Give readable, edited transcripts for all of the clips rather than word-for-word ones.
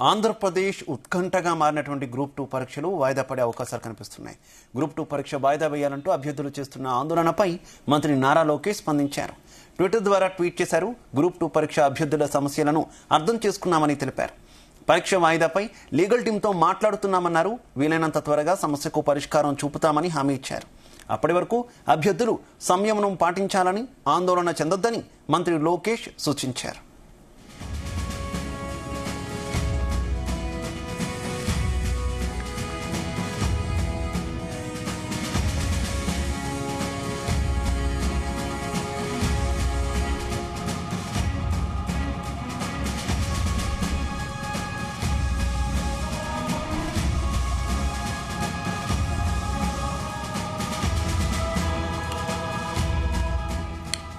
ఆంధ్రప్రదేశ్ ఉత్కంఠగా మారినటువంటి గ్రూప్ 2 పరీక్షలు వాయిదా పడే అవకాశాలు కనిపిస్తున్నాయి. గ్రూప్ 2 పరీక్ష వాయిదా వేయాలంటూ అభ్యర్థులు చేస్తున్న ఆందోళనపై మంత్రి నారా లోకేష్ స్పందించారు. ట్విట్టర్ ద్వారా ట్వీట్ చేశారు. గ్రూప్ 2 పరీక్ష అభ్యర్థుల సమస్యలను అర్థం చేసుకున్నామని తెలిపారు. పరీక్ష వాయిదాపై లీగల్ టీంతో మాట్లాడుతున్నామన్నారు. వీలైనంత త్వరగా సమస్యకు పరిష్కారం చూపుతామని హామీ ఇచ్చారు. అప్పటి వరకు అభ్యర్థులు సంయమనం పాటించాలని, ఆందోళన చెందొద్దని మంత్రి లోకేష్ సూచించారు.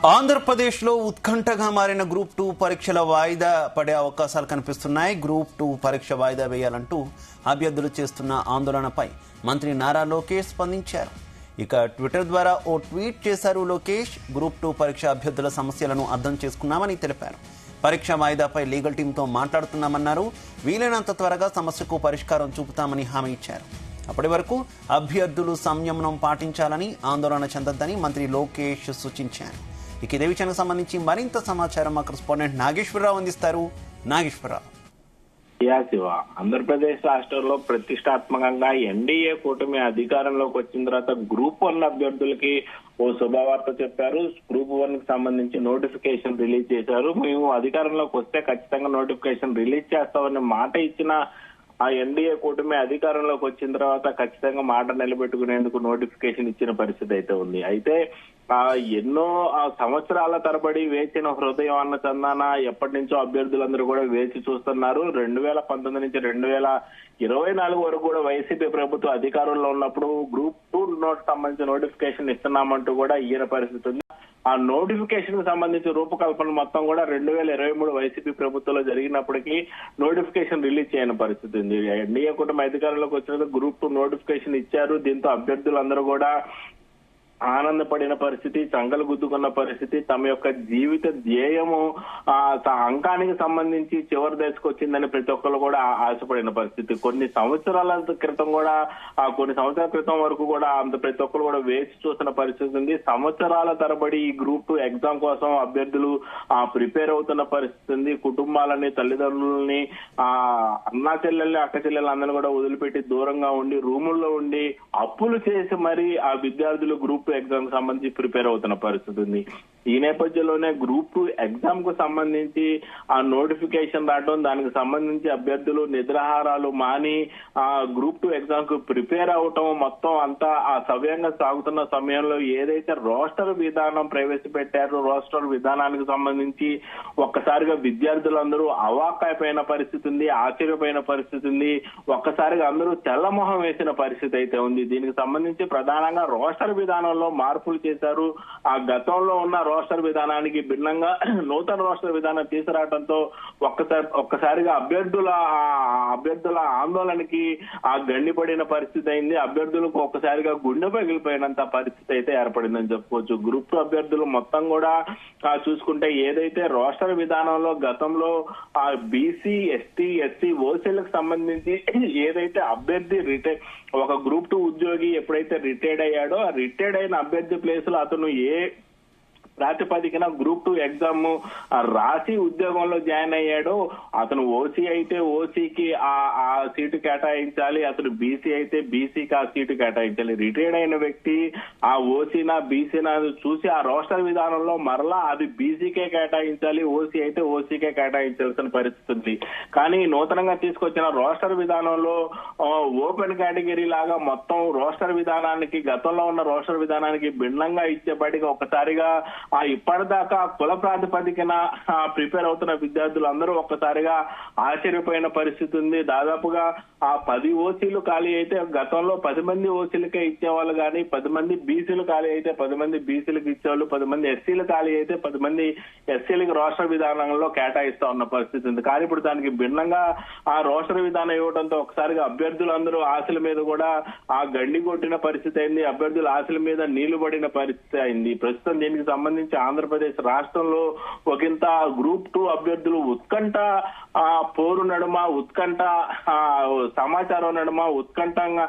ఆంధ్రప్రదేశ్లో ఉత్కంఠగా మారిన గ్రూప్ 2 పరీక్షల వాయిదా పడే అవకాశాలు కనిపిస్తున్నాయి. గ్రూప్ 2 పరీక్ష వాయిదా వేయాలంటూ అభ్యర్థులు చేస్తున్న ఆందోళనపై మంత్రి నారా లోకేష్ స్పందించారు. ఇక ట్విట్టర్ ద్వారా ఓ ట్వీట్ చేశారు లోకేష్. గ్రూప్ 2 పరీక్ష అభ్యర్థుల సమస్యలను అర్థం చేసుకున్నామని తెలిపారు. పరీక్ష వాయిదాపై లీగల్ టీంతో మాట్లాడుతున్నామన్నారు. వీలైనంత త్వరగా సమస్యకు పరిష్కారం చూపుతామని హామీ ఇచ్చారు. అప్పటి వరకు అభ్యర్థులు సంయమనం పాటించాలని, ఆందోళన చెందొద్దని మంత్రి లోకేష్ సూచించారు. ఇక ఇదే విషయానికి సంబంధించి మరింత సమాచారం మా కరెస్పాండెంట్ నాగేశ్వరరావు అందిస్తారు. నాగేశ్వరరావు. శివ, ఆంధ్రప్రదేశ్ రాష్ట్రంలో ప్రతిష్టాత్మకంగా ఎన్డీఏ కూటమి అధికారంలోకి వచ్చిన తర్వాత గ్రూప్ 1 అభ్యర్థులకి ఓ శుభవార్త చెప్పారు. గ్రూప్ 1 కి సంబంధించి నోటిఫికేషన్ రిలీజ్ చేశారు. మేము అధికారంలోకి వస్తే ఖచ్చితంగా నోటిఫికేషన్ రిలీజ్ చేస్తామని మాట ఇచ్చిన ఆ ఎన్డీఏ కూటమి అధికారంలోకి వచ్చిన తర్వాత ఖచ్చితంగా మాట నిలబెట్టుకునేందుకు నోటిఫికేషన్ ఇచ్చిన పరిస్థితి అయితే ఉంది. అయితే ఎన్నో సంవత్సరాల తరబడి వేచిన హృదయం అన్న చందాన ఎప్పటి నుంచో అభ్యర్థులందరూ కూడా వేచి చూస్తున్నారు. 2019 నుంచి 2024 వరకు కూడా వైసీపీ ప్రభుత్వం అధికారంలో ఉన్నప్పుడు గ్రూప్ 2 నోట్ సంబంధించిన నోటిఫికేషన్ ఇస్తున్నామంటూ కూడా ఈయన పరిస్థితి ఉంది. ఆ నోటిఫికేషన్ కు సంబంధించి రూపకల్పన మొత్తం కూడా 2023 వైసీపీ ప్రభుత్వంలో జరిగినప్పటికీ నోటిఫికేషన్ రిలీజ్ చేయని పరిస్థితి ఉంది. ఎన్డీఏ కూటమి అధికారంలోకి వచ్చిన గ్రూప్ 2 నోటిఫికేషన్ ఇచ్చారు. దీంతో అభ్యర్థులందరూ కూడా ఆనందపడిన పరిస్థితి, చంగలు గుద్దుకున్న పరిస్థితి, తమ యొక్క జీవిత ధ్యేయము అంకానికి సంబంధించి చివరి దశకు వచ్చిందని ప్రతి ఒక్కరు కూడా ఆశపడిన పరిస్థితి. కొన్ని సంవత్సరాల క్రితం వరకు కూడా ప్రతి ఒక్కరు కూడా వేచి చూసిన పరిస్థితి ఉంది. సంవత్సరాల తరబడి ఈ గ్రూప్ 2 ఎగ్జామ్ కోసం అభ్యర్థులు ప్రిపేర్ అవుతున్న పరిస్థితి ఉంది. కుటుంబాలని, తల్లిదండ్రులని, అన్నా చెల్లెల్ని, అక్క చెల్లెల్ని అందరినీ కూడా వదిలిపెట్టి దూరంగా ఉండి రూముల్లో ఉండి అప్పులు చేసి మరి ఆ విద్యార్థులు గ్రూప్ 2 ఎగ్జామ్ కు సంబంధించి ప్రిపేర్ అవుతున్న పరిస్థితి ఉంది. ఈ నేపథ్యంలోనే గ్రూప్ 2 ఎగ్జామ్ కు సంబంధించి ఆ నోటిఫికేషన్ రావడం, దానికి సంబంధించి అభ్యర్థులు నిద్రాహారాలు మాని ఆ గ్రూప్ 2 ఎగ్జామ్ కు ప్రిపేర్ అవటం మొత్తం అంతా ఆ సవ్యంగా సాగుతున్న సమయంలో ఏదైతే రోస్టర్ విధానం ప్రవేశపెట్టారో రోస్టర్ విధానానికి సంబంధించి ఒక్కసారిగా విద్యార్థులందరూ అవాక్కైపోయిన పరిస్థితి ఉంది, ఆశ్చర్యపోయిన పరిస్థితి ఉంది. ఒక్కసారిగా అందరూ తెల్లమొహం వేసిన పరిస్థితి అయితే ఉంది. దీనికి సంబంధించి ప్రధానంగా రోస్టర్ విధానంలో మార్పులు చేశారు. ఆ గతంలో ఉన్న రోస్టర్ విధానానికి భిన్నంగా నూతన రోస్టర్ విధానం తీసుకురావడంతో ఒక్కసారిగా అభ్యర్థుల ఆందోళనకి గండిపడిన పరిస్థితి అయింది. అభ్యర్థులకు ఒక్కసారిగా గుండె పగిలిపోయినంత పరిస్థితి అయితే ఏర్పడిందని చెప్పుకోవచ్చు. గ్రూప్ 2 అభ్యర్థులు మొత్తం కూడా చూసుకుంటే ఏదైతే రోస్టర్ విధానంలో గతంలో బీసీ, ఎస్టీ, ఎస్సీ, ఓసీలకు సంబంధించి ఏదైతే అభ్యర్థి ఒక గ్రూప్ 2 ఉద్యోగి ఎప్పుడైతే రిటైర్డ్ అయ్యాడో ఆ రిటైర్డ్ అయిన అభ్యర్థి ప్లేస్ లో అతను ఏ ప్రాతిపదికన గ్రూప్ 2 ఎగ్జామ్ రాసి ఉద్యోగంలో జాయిన్ అయ్యాడో అతను ఓసీ అయితే ఓసీకి ఆ సీటు కేటాయించాలి, అతను బీసీ అయితే బీసీకి ఆ సీటు కేటాయించాలి. రిటైర్డ్ అయిన వ్యక్తి ఆ ఓసీనా బీసీనా చూసి ఆ రోస్టర్ విధానంలో మరలా అది బీసీకే కేటాయించాలి, ఓసీ అయితే ఓసీకే కేటాయించాల్సిన పరిస్థితి ఉంది. కానీ నూతనంగా తీసుకొచ్చిన రోస్టర్ విధానంలో ఓపెన్ కేటగిరీ లాగా మొత్తం రోస్టర్ విధానానికి, గతంలో ఉన్న రోస్టర్ విధానానికి భిన్నంగా ఇచ్చేపాటిగా ఒకసారిగా ఇప్పటిదాకా కుల ప్రాతిపదికన ప్రిపేర్ అవుతున్న విద్యార్థులు అందరూ ఒక్కసారిగా ఆశ్చర్యపోయిన పరిస్థితి ఉంది. దాదాపుగా 10 ఓసీలు ఖాళీ అయితే గతంలో 10 మంది ఓసీలకే ఇచ్చేవాళ్ళు, కానీ 10 మంది బీసీలు ఖాళీ అయితే 10 మంది బీసీలకు ఇచ్చేవాళ్ళు, 10 మంది ఎస్సీలు ఖాళీ అయితే 10 మంది ఎస్సీలకు రోస్టర్ విధానంలో కేటాయిస్తా ఉన్న పరిస్థితి ఉంది. కానీ ఇప్పుడు దానికి భిన్నంగా ఆ రోస్టర్ విధానం ఇవ్వడంతో ఒకసారిగా అభ్యర్థులందరూ ఆశల మీద కూడా గండి కొట్టిన పరిస్థితి అయింది. అభ్యర్థుల ఆశల మీద నీళ్లు పడిన పరిస్థితి అయింది. ప్రస్తుతం దీనికి సంబంధించి సంబంధించి ఆంధ్రప్రదేశ్ రాష్ట్రంలో ఒకంత గ్రూప్ 2 అభ్యర్థులు ఉత్కంఠ పోరు నడుమ, ఉత్కంఠ సమాచారం నడుమ, ఉత్కంఠంగా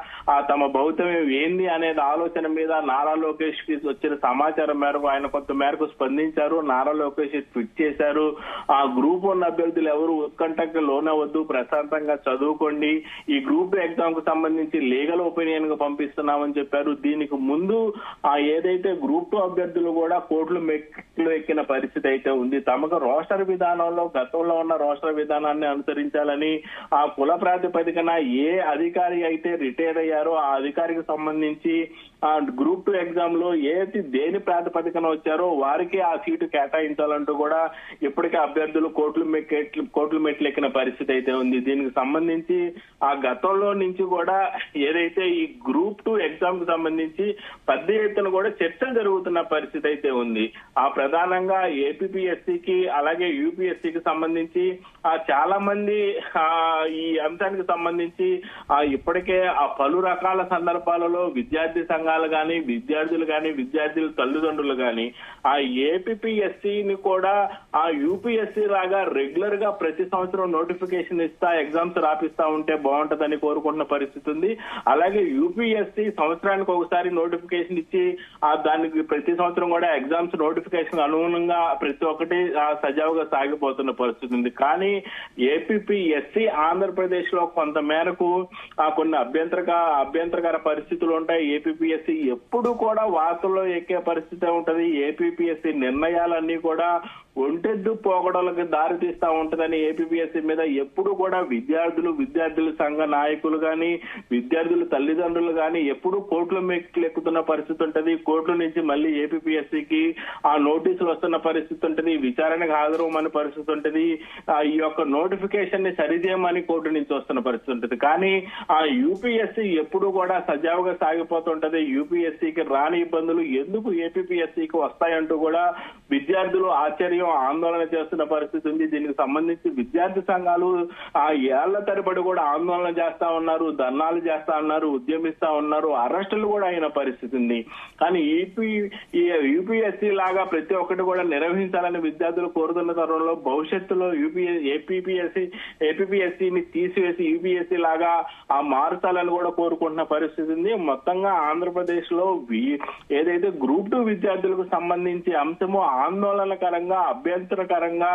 తమ భౌతమ్యం ఏంది అనేది ఆలోచన మీద నారా లోకేష్ కి వచ్చిన సమాచారం మేరకు ఆయన కొంత మేరకు స్పందించారు. నారా లోకేష్ ట్వీట్ చేశారు, ఆ గ్రూప్ 1 అభ్యర్థులు ఎవరు ఉత్కంఠకు లోనవద్దు, ప్రశాంతంగా చదువుకోండి, ఈ గ్రూప్ 2 ఎగ్జామ్ కు సంబంధించి లీగల్ ఒపీనియన్ కు పంపిస్తున్నామని చెప్పారు. దీనికి ముందు ఏదైతే గ్రూప్ 2 అభ్యర్థులు కూడా కోర్టులు మెట్లు ఎక్కిన పరిస్థితి అయితే ఉంది. తమకు రోస్టర్ విధానంలో గతంలో ఉన్న రోస్టర్ విధానాన్ని అనుసరించాలని, ఆ కుల ప్రాతిపదికన ఏ అధికారి అయితే రిటైర్ అయ్యారో ఆ అధికారికి సంబంధించి ఆ గ్రూప్ 2 ఎగ్జామ్ లో దేని ప్రాతిపదికన వచ్చారో వారికి ఆ సీటు కేటాయించాలంటూ కూడా ఇప్పటికే అభ్యర్థులు కోర్టులు మెట్లెక్కిన పరిస్థితి అయితే ఉంది. దీనికి సంబంధించి ఆ గతంలో నుంచి కూడా ఏదైతే ఈ గ్రూప్ 2 ఎగ్జామ్ కు సంబంధించి పెద్ద ఎత్తున కూడా చర్చలు జరుగుతున్న పరిస్థితి అయితే ఉంది. ఆ ప్రధానంగా ఏపీపీఎస్సీకి అలాగే యూపీఎస్సీకి సంబంధించి చాలా మంది ఈ అంశానికి సంబంధించి ఇప్పటికే ఆ పలు రకాల సందర్భాలలో విద్యార్థి సంఘాలు కానీ విద్యార్థుల తల్లిదండ్రులు కానీ ఆ ఏపీపీఎస్సీని కూడా ఆ యూపీఎస్సీ లాగా రెగ్యులర్ గా ప్రతి సంవత్సరం నోటిఫికేషన్ ఇస్తా ఎగ్జామ్స్ రాపిస్తా ఉంటే బాగుంటదని కోరుకుంటున్న పరిస్థితి ఉంది. అలాగే యూపీఎస్సీ సంవత్సరానికి ఒకసారి నోటిఫికేషన్ ఇచ్చి దానికి ప్రతి సంవత్సరం కూడా ఎగ్జామ్స్ నోటిఫికేషన్ అనుగుణంగా ప్రతి ఒక్కటి సజావుగా సాగిపోతున్న పరిస్థితి ఉంది. కానీ ఏపీపీఎస్సీ ఆంధ్రప్రదేశ్ లో కొంత మేరకు కొన్ని అభ్యంతరకర పరిస్థితులు ఉంటాయి. ఏపీపీఎస్సీ ఎప్పుడు కూడా వార్తల్లో ఎక్కే పరిస్థితి ఉంటది. ఏపీపీఎస్సీ నిర్ణయాలన్నీ కూడా ఒంటెద్దు పోగడలకు దారి తీస్తా ఉంటదని ఏపీపీఎస్సీ మీద ఎప్పుడు కూడా విద్యార్థుల సంఘ నాయకులు గాని విద్యార్థుల తల్లిదండ్రులు గాని ఎప్పుడు కోర్టుల ఎక్కుతున్న పరిస్థితి ఉంటది. కోర్టుల నుంచి మళ్ళీ ఏపీపీఎస్సీకి ఆ నోటీసులు వస్తున్న పరిస్థితి ఉంటది, విచారణకు హాజరవమని పరిస్థితి ఉంటది, ఈ యొక్క నోటిఫికేషన్ ని సరిచేయమని కోర్టు నుంచి వస్తున్న పరిస్థితి ఉంటది. కానీ ఆ యూపీఎస్సీ ఎప్పుడు కూడా సజావుగా సాగిపోతుంటది. యూపీఎస్సీకి రాని ఇబ్బందులు ఎందుకు ఏపీపీఎస్సీకి వస్తాయంటూ కూడా విద్యార్థులు ఆందోళన చేస్తున్న పరిస్థితి ఉంది. దీనికి సంబంధించి విద్యార్థి సంఘాలు ఏళ్ల తరబడి కూడా ఆందోళన చేస్తా ఉన్నారు, ధర్నాలు చేస్తా ఉన్నారు, ఉద్యమిస్తా ఉన్నారు, అరెస్టులు కూడా అయిన పరిస్థితి ఉంది. కానీ యూపీఎస్సీ లాగా ప్రతి ఒక్కటి కూడా నిర్వహించాలని విద్యార్థులు కోరుతున్న తరుణంలో భవిష్యత్తులో ఏపీపీఎస్సీని తీసివేసి యూపీఎస్సీ లాగా మార్చాలని కూడా కోరుకుంటున్న పరిస్థితి ఉంది. మొత్తంగా ఆంధ్రప్రదేశ్ లో ఏదైతే గ్రూప్ 2 విద్యార్థులకు సంబంధించి అంశము ఆందోళనకరంగా, అభ్యంతరకరంగా,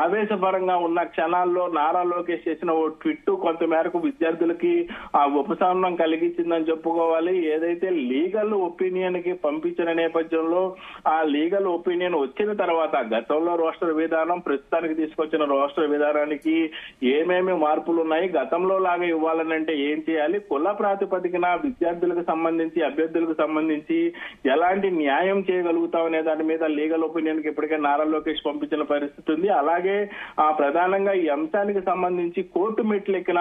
ఆవేశపరంగా ఉన్న క్షణాల్లో నారా లోకేష్ చేసిన ఓ ట్వీట్ కొంత మేరకు విద్యార్థులకి ఆ ఉపశమనం కలిగించిందని చెప్పుకోవాలి. ఏదైతే లీగల్ ఒపీనియన్ కి పంపించిన నేపథ్యంలో ఆ లీగల్ ఒపీనియన్ వచ్చిన తర్వాత గతంలో రోస్టర్ విధానం, ప్రస్తుతానికి తీసుకొచ్చిన రోస్టర్ విధానానికి ఏమేమి మార్పులు ఉన్నాయి, గతంలో లాగా ఇవ్వాలనంటే ఏం చేయాలి, కుల ప్రాతిపదికన విద్యార్థులకు సంబంధించి అభ్యర్థులకు సంబంధించి ఎలాంటి న్యాయం చేయగలుగుతామనే దాని మీద లీగల్ ఒపీనియన్ కి ఇప్పటికే నారా లోకేష్ పంపించిన పరిస్థితి ఉంది. అలాగే ప్రధానంగా ఈ అంశానికి సంబంధించి కోర్టు మెట్లెక్కిన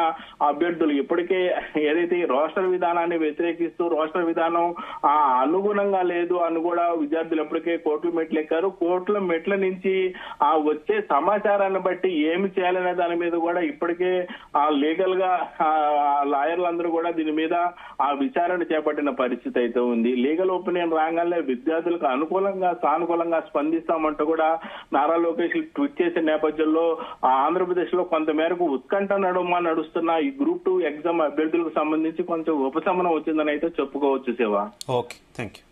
అభ్యర్థులు ఇప్పటికే ఏదైతే రోస్టర్ విధానాన్ని వ్యతిరేకిస్తూ రోస్టర్ విధానం అనుగుణంగా లేదు అని కూడా విద్యార్థులు ఇప్పటికే కోర్టుల మెట్లెక్కారు. కోర్టుల మెట్ల నుంచి వచ్చే సమాచారాన్ని బట్టి ఏమి చేయాలనే దాని మీద కూడా ఇప్పటికే లీగల్ గా లాయర్లందరూ కూడా దీని మీద విచారణ చేపట్టిన పరిస్థితి అయితే ఉంది. లీగల్ ఒపీనియన్ రాగానే విద్యార్థులకు సానుకూలంగా స్పందిస్తామంటూ కూడా నారా లోకేష్ ట్వీట్ చేసిన నేపథ్యంలో ఆంధ్రప్రదేశ్ లో కొంత మేరకు ఉత్కంఠ నడుస్తున్న ఈ గ్రూప్ 2 ఎగ్జామ్ అభ్యర్థులకు సంబంధించి కొంచెం ఉపశమనం వచ్చిందని అయితే చెప్పుకోవచ్చు శివ. Okay, thank you.